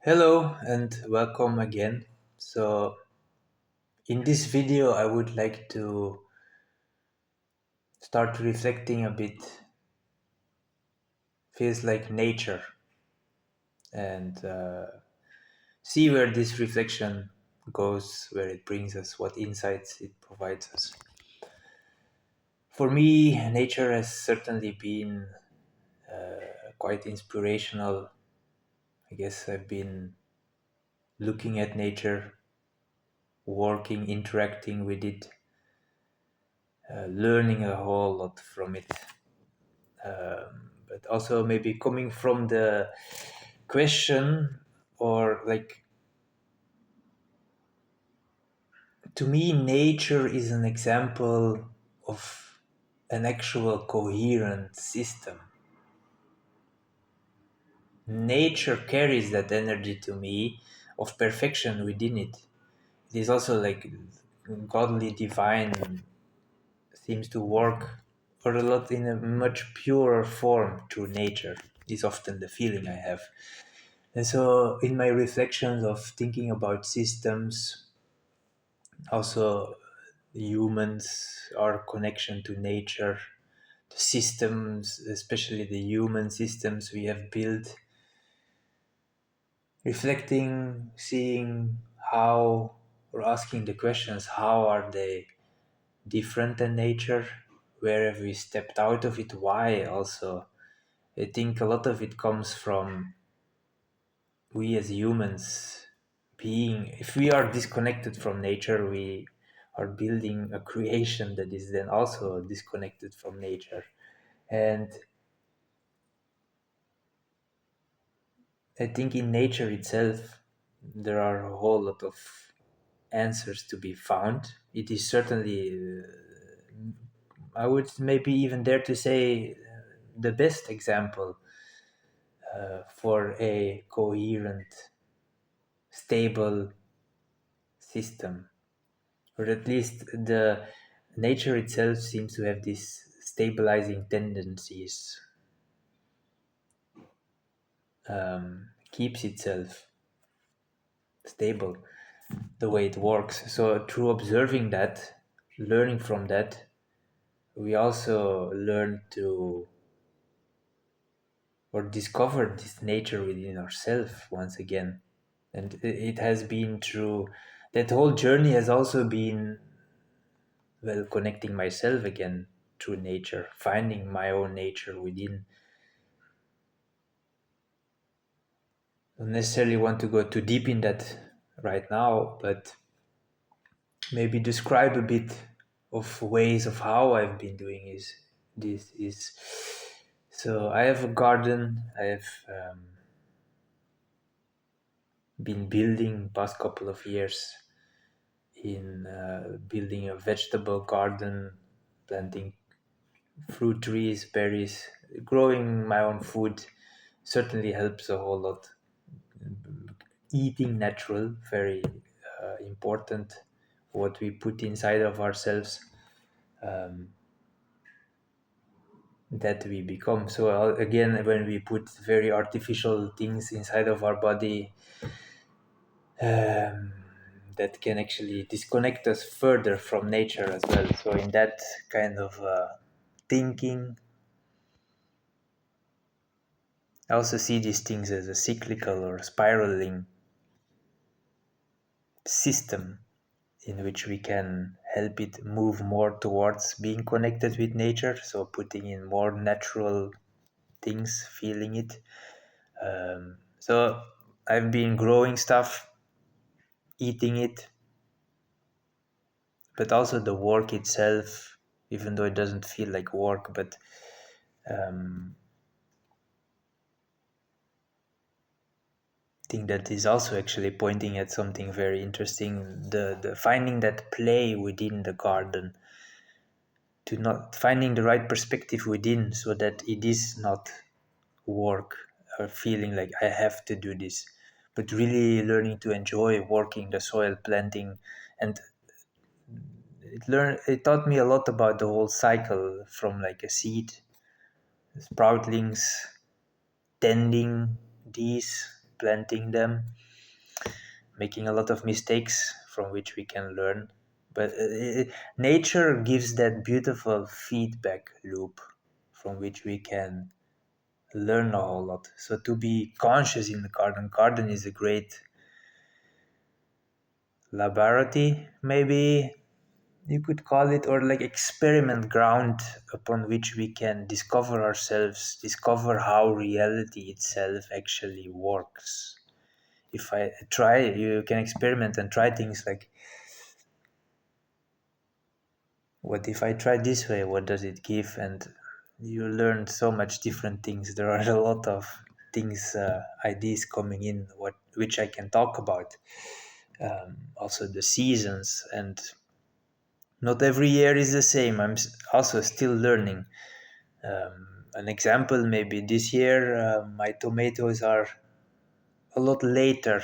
Hello and welcome again. In this video, I would like to start reflecting a bit, feels like nature, and see where this reflection goes, where it brings us, what insights it provides us. For me, nature has certainly been quite inspirational. I guess I've been looking at nature, working, interacting with it, learning a whole lot from it. But also maybe coming from the question, or like, to me nature is an example of an actual coherent system. Nature carries that energy to me of perfection within it. It is also like godly, divine, seems to work for a lot in a much purer form through nature, is often the feeling I have. And so, in my reflections of thinking about systems, also humans, our connection to nature, the systems, especially the human systems we have built, reflecting, seeing how, or asking the questions, how are they different than nature? Where have we stepped out of it? Why also? I think a lot of it comes from we as humans being, if we are disconnected from nature, we are building a creation that is then also disconnected from nature. And I think in nature itself there are a whole lot of answers to be found. It is certainly I would maybe even dare to say the best example for a coherent, stable system, or at least the nature itself seems to have these stabilizing tendencies, keeps itself stable the way it works. So through observing that, learning from that, we also learn to, or discover this nature within ourselves once again. And it has been through that whole journey, has also been, well, connecting myself again through nature, finding my own nature within. Don't necessarily want to go too deep in that right now, but maybe describe a bit of ways of how I've been doing is this is. So I have a garden. I have been building past couple of years in building a vegetable garden, planting fruit trees, berries, growing my own food certainly helps a whole lot. Eating natural, very important. What we put inside of ourselves, that we become. So again, when we put very artificial things inside of our body, that can actually disconnect us further from nature as well. So in that kind of thinking, I also see these things as a cyclical or spiraling system in which we can help it move more towards being connected with nature. So putting in more natural things, feeling it. So I've been growing stuff, eating it, but also the work itself, even though it doesn't feel like work, but I think that is also actually pointing at something very interesting. The finding that play within the garden, to not finding the right perspective within, so that it is not work or feeling like I have to do this, but really learning to enjoy working the soil, planting. And it taught me a lot about the whole cycle, from like a seed, sproutlings, tending these, planting them, making a lot of mistakes from which we can learn. But nature gives that beautiful feedback loop from which we can learn a whole lot. So to be conscious in the garden is a great laboratory, maybe you could call it, or like experiment ground upon which we can discover ourselves, discover how reality itself actually works. If I try, you can experiment and try things like, what if I try this way? What does it give? And you learn so much different things. There are a lot of things, ideas coming in, which I can talk about. Also the seasons, and not every year is the same. I'm also still learning. An example, maybe this year, my tomatoes are a lot later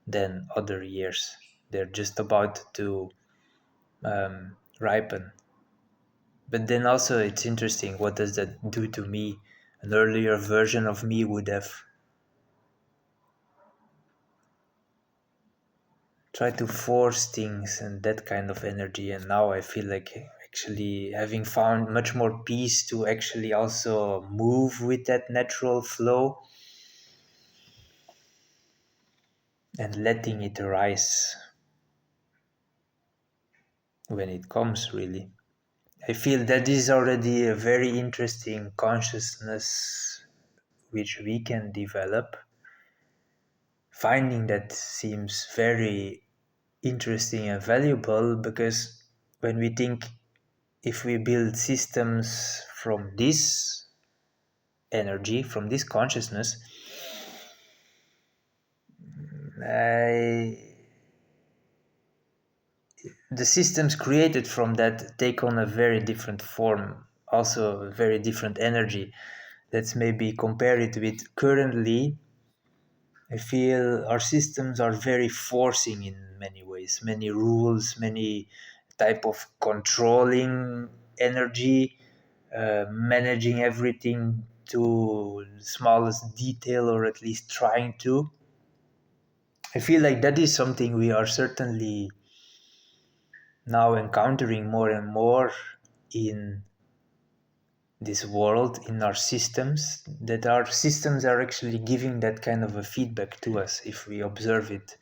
than other years. They're just about to ripen. But then also it's interesting, what does that do to me? An earlier version of me would have tried to force things and that kind of energy, and now I feel like actually having found much more peace to actually also move with that natural flow and letting it arise when it comes, really. I feel that is already a very interesting consciousness which we can develop. Finding that seems very interesting and valuable, because when we think, if we build systems from this energy, from this consciousness, I, the systems created from that take on a very different form, also a very different energy. Let's maybe compare it with currently. I feel our systems are very forcing in many ways, many rules, many type of controlling energy, managing everything to the smallest detail, or at least trying to. I feel like that is something we are certainly now encountering more and more in this world, in our systems, that our systems are actually giving that kind of a feedback to us if we observe it.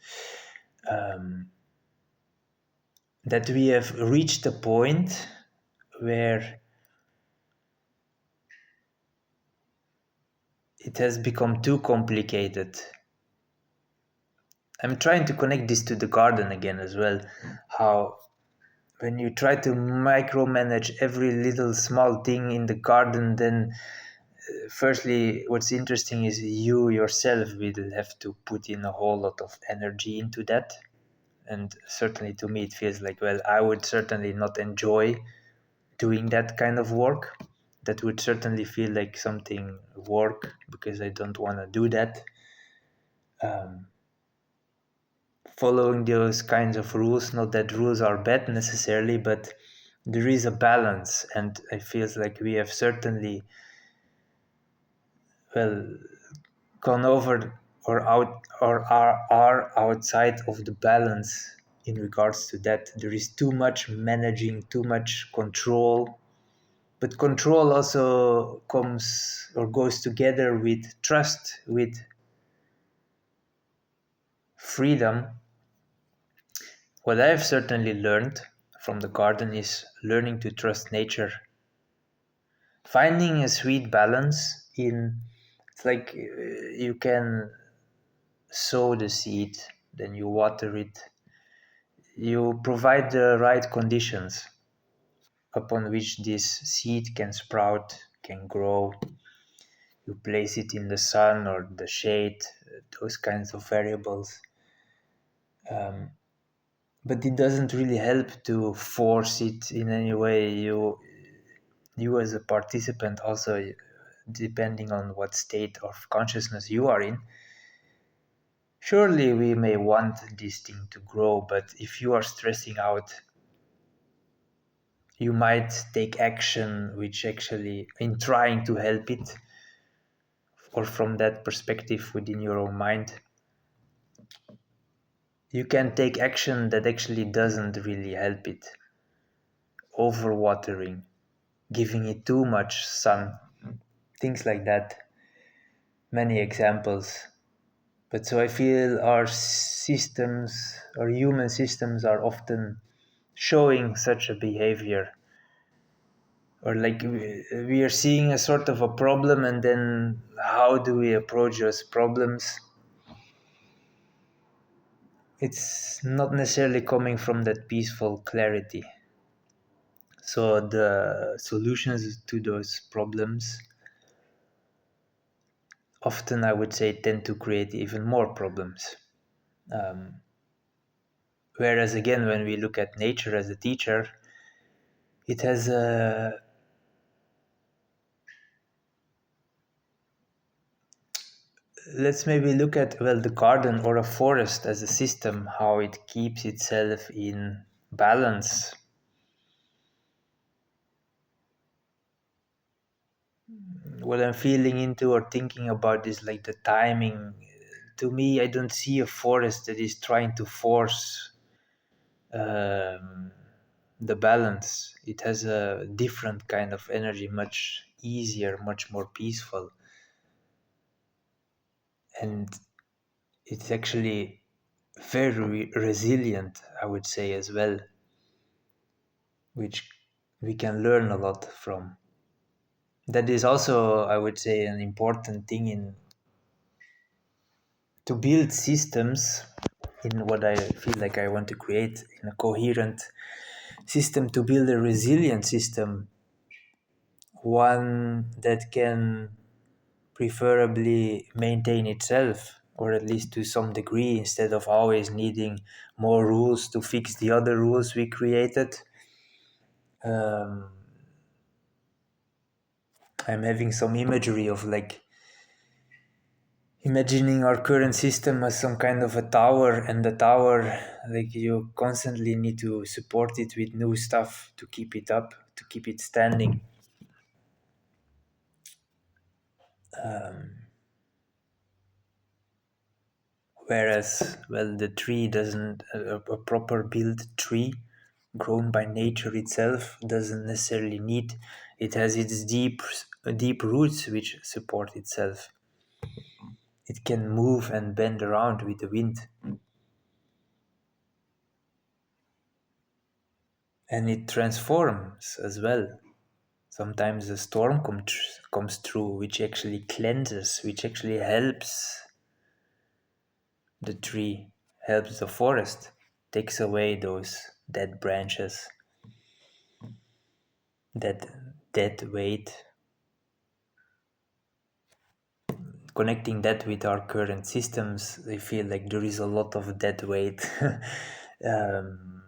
That we have reached a point where it has become too complicated. I'm trying to connect this to the garden again as well. How when you try to micromanage every little small thing in the garden, then firstly, what's interesting is you yourself will have to put in a whole lot of energy into that. And certainly to me, it feels like, well, I would certainly not enjoy doing that kind of work. That would certainly feel like something work, because I don't want to do that. Following those kinds of rules, not that rules are bad necessarily, but there is a balance, and it feels like we have certainly, well, gone over or out, or are outside of the balance in regards to that. There is too much managing, too much control, but control also comes or goes together with trust, with freedom. What I've certainly learned from the garden is learning to trust nature, finding a sweet balance in. It's like you can sow the seed, then you water it, you provide the right conditions upon which this seed can sprout, can grow. You place it in the sun or the shade, those kinds of variables. But it doesn't really help to force it in any way. You as a participant also, depending on what state of consciousness you are in, surely we may want this thing to grow, but if you are stressing out, you might take action which actually, in trying to help it, or from that perspective within your own mind, you can take action that actually doesn't really help it. Overwatering, giving it too much sun, things like that. Many examples. But so I feel our systems, our human systems, are often showing such a behavior. Or like we are seeing a sort of a problem, and then how do we approach those problems? It's not necessarily coming from that peaceful clarity. So the solutions to those problems often, I would say, tend to create even more problems. Um, Whereas again, when we look at nature as a teacher, it has a, let's maybe look at, well, the garden or a forest as a system, how it keeps itself in balance. What I'm feeling into or thinking about is like the timing. To me, I don't see a forest that is trying to force um, the balance. It has a different kind of energy, much easier, much more peaceful. And it's actually very resilient, I would say, as well, which we can learn a lot from. That is also, I would say, an important thing in to build systems in what I feel like I want to create in a coherent system, to build a resilient system, one that can preferably maintain itself, or at least to some degree, instead of always needing more rules to fix the other rules we created. um, I'm having some imagery of like imagining our current system as some kind of a tower, and the tower, like, you constantly need to support it with new stuff to keep it up, to keep it standing. Whereas, well, the tree doesn't, a proper built tree grown by nature itself doesn't necessarily need, it has its deep roots which support itself. It can move and bend around with the wind, and it transforms as well. Sometimes a storm comes through, which actually cleanses, which actually helps the tree, helps the forest, takes away those dead branches, that dead weight. Connecting that with our current systems, I feel like there is a lot of dead weight, um,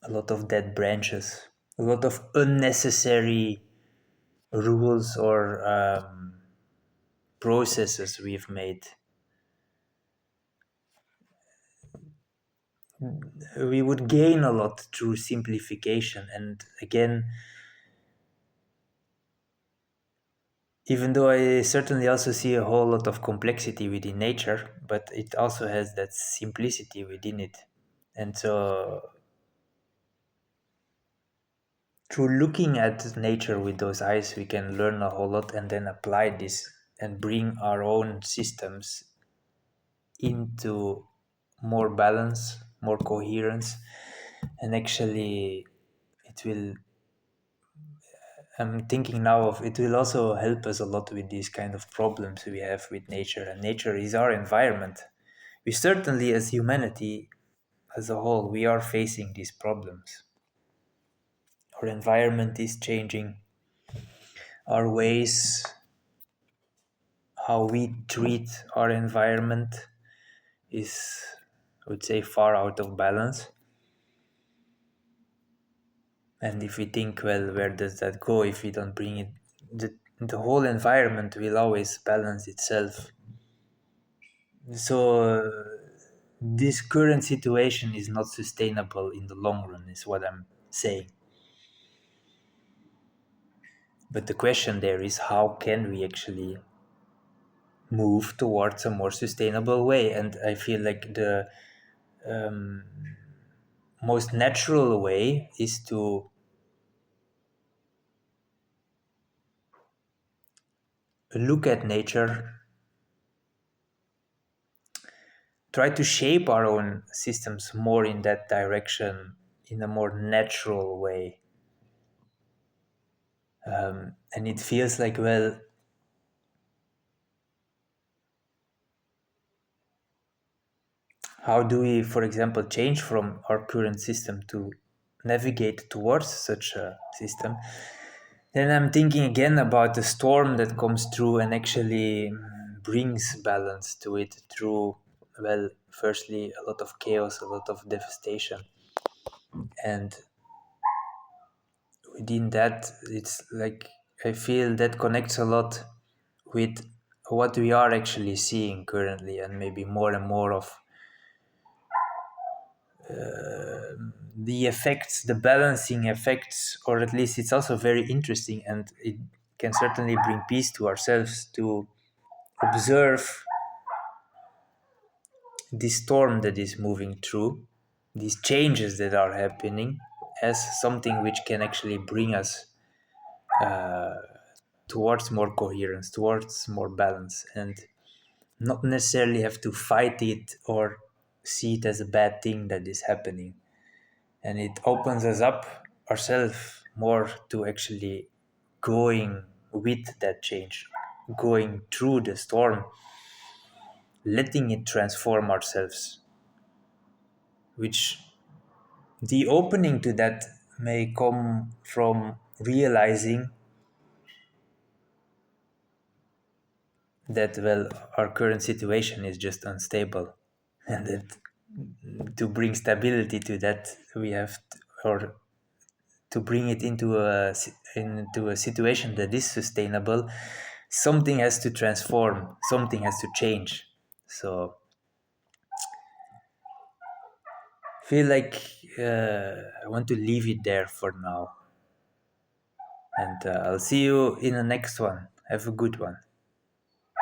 a lot of dead branches, a lot of unnecessary rules or processes we've made. We would gain a lot through simplification. And again, even though I certainly also see a whole lot of complexity within nature, but it also has that simplicity within it. And so, through looking at nature with those eyes, we can learn a whole lot and then apply this and bring our own systems into more balance, more coherence, and actually, it will, I'm thinking now of, it will also help us a lot with these kind of problems we have with nature. And nature is our environment. We certainly, as humanity as a whole, we are facing these problems. Our environment is changing. Our ways, how we treat our environment, is, I would say, far out of balance. And if we think, well, where does that go if we don't bring it? The whole environment will always balance itself. So this current situation is not sustainable in the long run, is what I'm saying. But the question there is, how can we actually move towards a more sustainable way? And I feel like the um, most natural way is to look at nature, try to shape our own systems more in that direction, in a more natural way. And it feels like, well, how do we, for example, change from our current system to navigate towards such a system? Then I'm thinking again about the storm that comes through and actually brings balance to it through, well, firstly, a lot of chaos, a lot of devastation. And within that, it's like I feel that connects a lot with what we are actually seeing currently, and maybe more and more of the effects, the balancing effects, or at least it's also very interesting, and it can certainly bring peace to ourselves to observe this storm that is moving through, these changes that are happening, as something which can actually bring us towards more coherence, towards more balance, and not necessarily have to fight it or see it as a bad thing that is happening. And it opens us up ourselves more to actually going with that change, going through the storm, letting it transform ourselves, which the opening to that may come from realizing that, well, our current situation is just unstable, and that to bring stability to that, we have to, or to bring it into a situation that is sustainable, something has to transform, something has to change. So feel like I want to leave it there for now, and I'll see you in the next one. Have a good one.